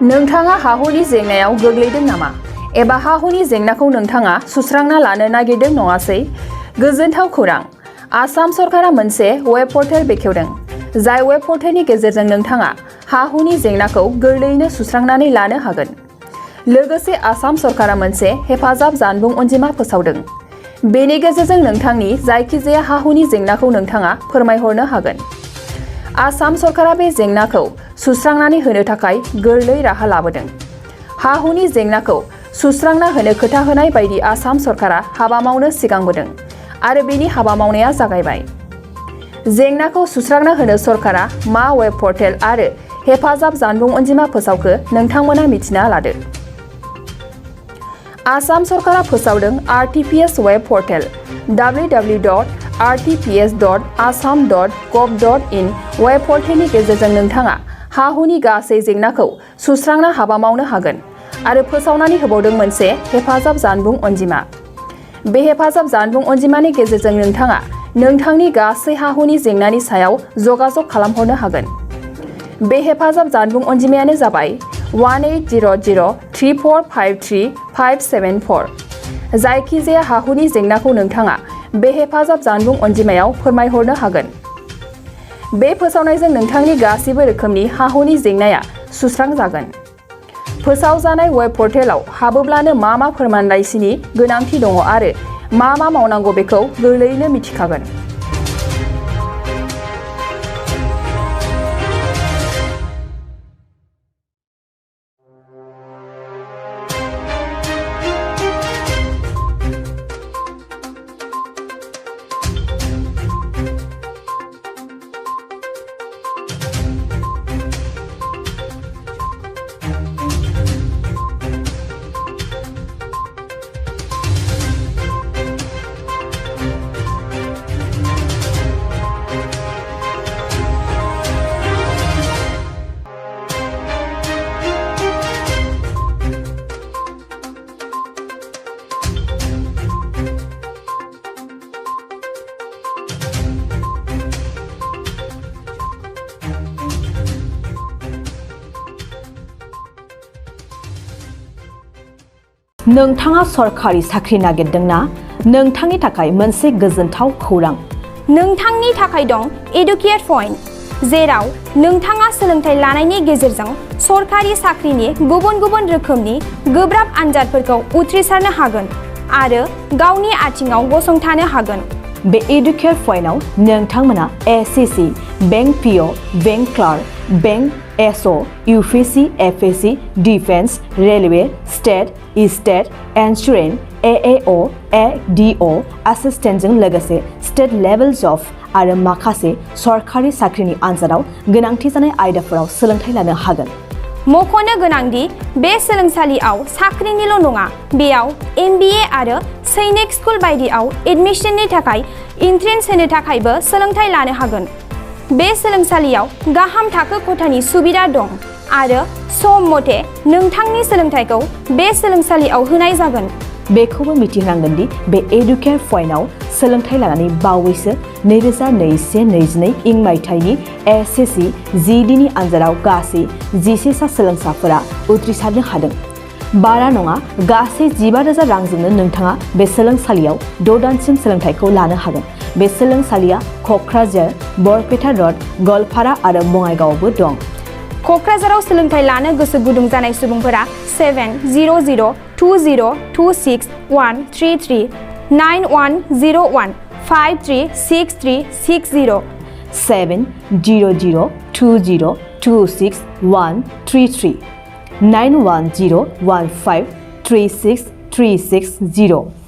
नोंथाङा हाहुनि जेंनायाव गोग्लैदों नामा एबा हाहुनि जेंनाखौ नोंथाङा सुस्रांना लानो नागिरदों नङासै? गोजोनथाव खौरां, आसाम सरकारा मोनसे वेब पर्टेल बेखेवदों, जाय वेब पर्टेलनि गेजेरजों नोंथाङा हाहुनि जेंनाखौ गोरलैयैनो सुस्रांनानै लानो हागोन। लोगोसे आसाम सरकारा मोनसे हेफाजाब जानबुं अनजिमा फोसावदों। बेनि गेजेरजों नोंथांनि जायखिजाया हाहुनि जेंनाखौ नोंथाङा फोरमायहरनो हागोन। आसाम सरकारा बे जेंनाखौ सुस्रांनानै होनो थाखाय गोरलै राहा लाबोदों। हाहुनि जेंनाखौ सुस्रांना होनो खोथा होनाय बायदि आसाम सरकारा हाबा मावनो सिगांबोदों आरो बेनि हाबा मावनाया जागायबाय। जेंनाखौ सुस्रांना होनो सरकारा मा वेब पर्टेल आरो हेफाजाब जानबुं अनजिमा फोसावखो नोंथांमोना मिथिना लादो। आसाम सरकारा फोसावदों RTPS web portal www.rtps.assam.gov.in web पर्टेलनि गेजेरजों नोंथाङा हाहुनि गासै जेंनाखौ सुस्रांना हाबा मावनो हागोन आरो फोसावनानै होबावदों मोनसे हेफाजाब जानबुं अनजिमा। बे हेफाजाब जानबुं अनजिमानि गेजेरजों नोंथाङा नोंथांनि गासै हाहुनि जेंनानि सायाव जगाजग खालामहरनो हागोन। बे हेफाजाब जानबुं अनजिमायानो जाबाय 180034533574। जायखिजाया हाहुनि जेंनाखौ नोंथाङा बे हेफाजाब जानबुं अनजिमायाव फोरमायहरनो हागोन। बे फोसावनायजों नोंथांनि गासिबो रोखोमनि हाहुनि जेंनाया सुस्रांजागोन। फोसावजानाय वेब पर्टेलाव हाबोब्लानो मा फोरमानलाइसिनि गोनांथि दङ आरो मा मावनांगौ बेखौ गोरलैयैनो मिथिखागोन। नोंथाङा सरखारि साख्रि नागिरदोंना? नोंथांनि थाखाय मोनसे गोजोनथाव खौरां। नोंथांनि थाखाय दं एडुकेट पइन्ट, जेराव नोंथाङा सोलोंथाइ लानायनि गेजेरजों सरखारि साख्रिनि गुबुन गुबुन रोखोमनि गोब्राब आनजादफोरखौ उथ्रिसारनो हागोन आरो गावनि आथिङाव गसंथानो हागोन। बे एडुकेट पइन्टआव नोंथांमोना SSC, bank PO, bank clerk, bank SO, UPSC, FSC, defence, railway, state insurance, AAO, ADO एसिस्टेन्टजों लोगोसे स्टेट लेभेल जब आरो माखासे सरखारि साख्रिनि आनजादाव गोनांथि जानाय आयदाफोराव सोलोंथाइ लानो हागोन। मख'नो गोनांदि बे सोलोंसालियाव साख्रिनिल' नङा, बेयाव MBA आरो सैनिक स्कुल बायदियाव एडमिशननि थाखाय एन्ट्रेन्स होनो थाखायबो सोलोंथाइ लानो हागोन। बे सोलोंसालियाव गाहाम थाखो खथानि सुबिदा दं आरो सम मथे नोंथांनि सोलोंथाइखौ बे सोलोंसालियाव होनाय जागोन। बेखौबो मिथिनांगोन दि बे एडुकेट पइन्टआव सोलोंथाइ लानानै बावैसो 2021-22 मायथाइनि SSC GDनि आनजादाव गासै 11 सा सोलोंसाफोरा उथ्रिसारनो हादों। बारा नङा, गासै 15,000 रांजोंनो नोंथाङा बे सोलोंसालियाव 6 दानसिम सोलोंथाइखौ लानो हागोन। बे सोलोंसालिया क'क्राझार, बरपेटा र'ड, गवालपारा आरो बङाइगावआवबो दं। क'क्राझाराव सोलोंथाइ लानो गोसो गुदुं जानाय सुबुंफोरा 700-226-133 9101-536360 700-226-133 9101536360